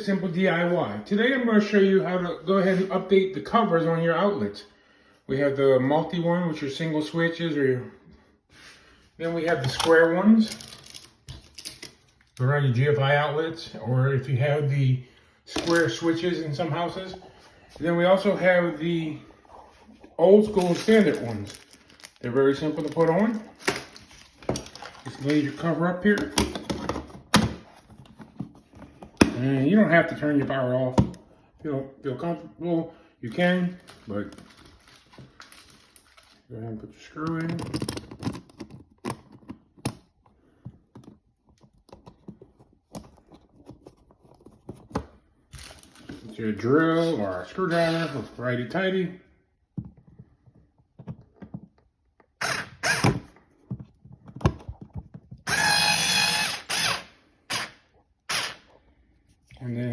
Simple DIY. Today I'm going to show you how to go ahead and update the covers on your outlets. We have the multi one, which are single switches, then we have the square ones around your GFI outlets, or if you have the square switches in some houses. And then we also have the old school standard ones. They're very simple to put on. Just lay your cover up here. And you don't have to turn your power off. If you don't feel comfortable, you can, but go ahead and put your screw in. Get your drill or a screwdriver, righty tighty.